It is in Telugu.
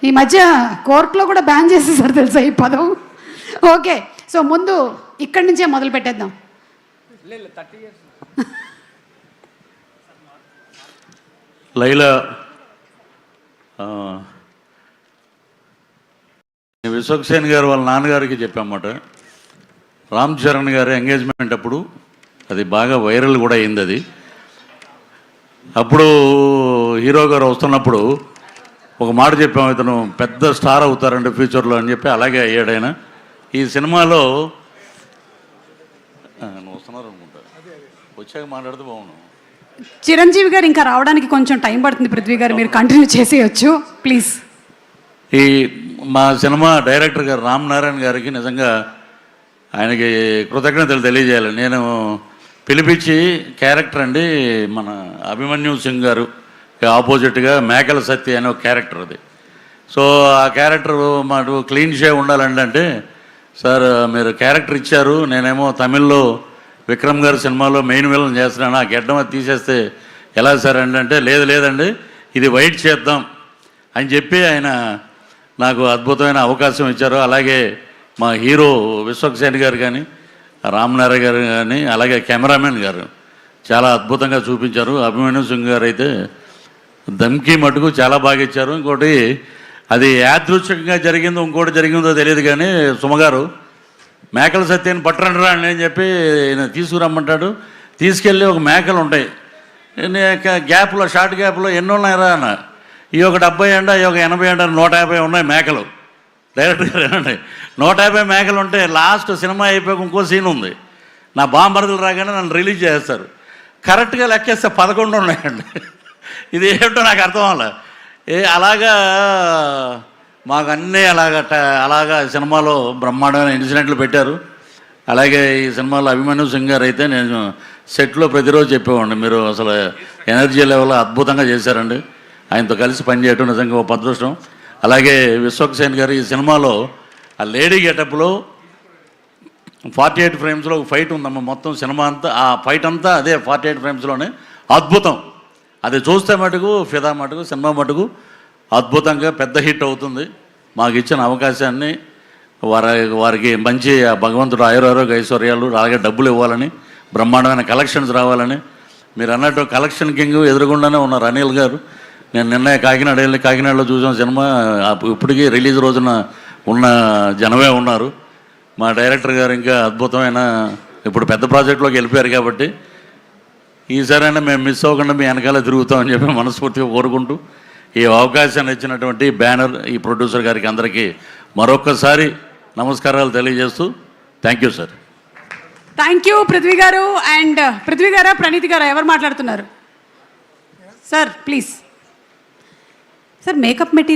ఈ మధ్య కోర్టులో కూడా బ్యాన్ చేసేసారు తెలుసా ఈ పదం. ఓకే, సో ముందు ఇక్కడి నుంచే మొదలు పెట్టేద్దాం. లైలా విశ్వక్సేన్ గారు వాళ్ళ నాన్నగారికి చెప్పామాట. రామ్ చరణ్ గారి ఎంగేజ్మెంట్ అప్పుడు అది బాగా వైరల్ కూడా అయింది. అది అప్పుడు హీరో గారు వస్తున్నప్పుడు ఒక మాట చెప్పాము, ఇతను పెద్ద స్టార్ అవుతారండి ఫ్యూచర్లో అని చెప్పి. అలాగే అయ్యాడు ఆయన. ఈ సినిమాలో వస్తున్నారు అనుకుంటా, వచ్చాక మాట్లాడితే బాగున్నాను. చిరంజీవి గారు ఇంకా రావడానికి కొంచెం టైం పడుతుంది. పృథ్వీ గారు మీరు కంటిన్యూ చేసేయచ్చు ప్లీజ్. ఈ మా సినిమా డైరెక్టర్ గారు రామ్ నారాయణ గారికి నిజంగా ఆయనకి కృతజ్ఞతలు తెలియజేయాలి. నేను పిలిపించి క్యారెక్టర్ అండి మన అభిమన్యు సింగ్ గారు ఆపోజిట్గా మేకల సత్య అనే ఒక క్యారెక్టర్ అది. సో ఆ క్యారెక్టర్ మాకు క్లీన్ షేవ్ ఉండాలండి అంటే, సార్ మీరు క్యారెక్టర్ ఇచ్చారు, నేనేమో తమిళ్లో విక్రమ్ గారి సినిమాలో మెయిన్ విలన్ చేస్తున్నాను, ఆ గెడ్డం అది తీసేస్తే ఎలా సార్ అంటే లేదండి ఇది వైట్ చేద్దాం అని చెప్పి ఆయన నాకు అద్భుతమైన అవకాశం ఇచ్చారు. అలాగే మా హీరో విశ్వక్సేన్ గారు కానీ, రామ్నారాయణ గారు కానీ, అలాగే కెమెరామెన్ గారు చాలా అద్భుతంగా చూపించారు. అభిమన్యు సింగ్ గారు అయితే దమ్కి మటుకు చాలా బాగా ఇచ్చారు. ఇంకోటి అది యాదృచ్ఛికంగా జరిగిందో ఇంకోటి జరిగిందో తెలియదు కానీ, సుమగారు మేకల సత్యాన్ని పట్టరండి రా అని చెప్పి తీసుకురమ్మంటాడు. తీసుకెళ్ళి ఒక మేకలు ఉంటాయి గ్యాప్లో, షార్ట్ గ్యాప్లో ఎన్ని ఉన్నాయిరా అన్న. ఈ ఒక 70 అంట, ఈ ఒక 80 అంట, 150 ఉన్నాయి మేకలు. డైరెక్టర్ గారు ఏనండి 150 మేకలు ఉంటే లాస్ట్ సినిమా అయిపోయాక ఇంకో సీన్ ఉంది. నా బాంబరదలు రాగానే నన్ను రిలీజ్ చేస్తారు. కరెక్ట్గా లెక్కేస్తే 11 ఉన్నాయండి. ఇది ఏమిటో నాకు అర్థం అవ్వాలి. అలాగా మాకు అన్నీ అలాగా సినిమాలో బ్రహ్మాండమైన ఇన్సిడెంట్లు పెట్టారు. అలాగే ఈ సినిమాలో అభిమన్యు సింగ్ గారు అయితే నేను సెట్లో ప్రతిరోజు చెప్పేవాడిని, మీరు అసలు ఎనర్జీ లెవెల్ అద్భుతంగా చేశారండి. ఆయనతో కలిసి పనిచేయటం నిజంగా ఒక అదృష్టం. అలాగే విశ్వక్సేన్ గారు ఈ సినిమాలో ఆ లేడీ గెటప్లో 48 ఫ్రేమ్స్లో ఒక ఫైట్ ఉందమ్మా. మొత్తం సినిమా అంతా ఆ ఫైట్ అంతా అదే 48 ఫ్రేమ్స్లోనే అద్భుతం. అది చూస్తే మటుకు ఫిదా మటుకు సినిమా మటుకు అద్భుతంగా పెద్ద హిట్ అవుతుంది. మాకు ఇచ్చిన అవకాశాన్ని వారికి మంచి భగవంతుడు ఆయురారోగ్య ఐశ్వర్యాలు, అలాగే డబ్బులు ఇవ్వాలని, బ్రహ్మాండమైన కలెక్షన్స్ రావాలని. మీరు అన్నట్టు కలెక్షన్ కింగ్ ఎదురుగుండానే ఉన్నారు అనిల్ గారు. నేను నిన్న కాకినాడ వెళ్ళి కాకినాడలో చూసిన సినిమా ఇప్పటికీ రిలీజ్ రోజున ఉన్న జనమే ఉన్నారు. మా డైరెక్టర్ గారు ఇంకా అద్భుతమైన ఇప్పుడు పెద్ద ప్రాజెక్టులోకి వెళ్ళిపోయారు కాబట్టి ఈసారైనా మేము మిస్ అవ్వకుండా మీ వెనకాల తిరుగుతామని చెప్పి మనస్ఫూర్తిగా కోరుకుంటూ ఈ అవకాశాన్ని ఇచ్చినటువంటి బ్యానర్, ఈ ప్రొడ్యూసర్ గారికి అందరికీ మరొక్కసారి నమస్కారాలు తెలియజేస్తూ thank you sir. Thank you Prithvi గారు. అండ్ పృథ్వీ గారా ప్రణీత్ గారా ఎవరు మాట్లాడుతున్నారు? Sir please. Sir makeup material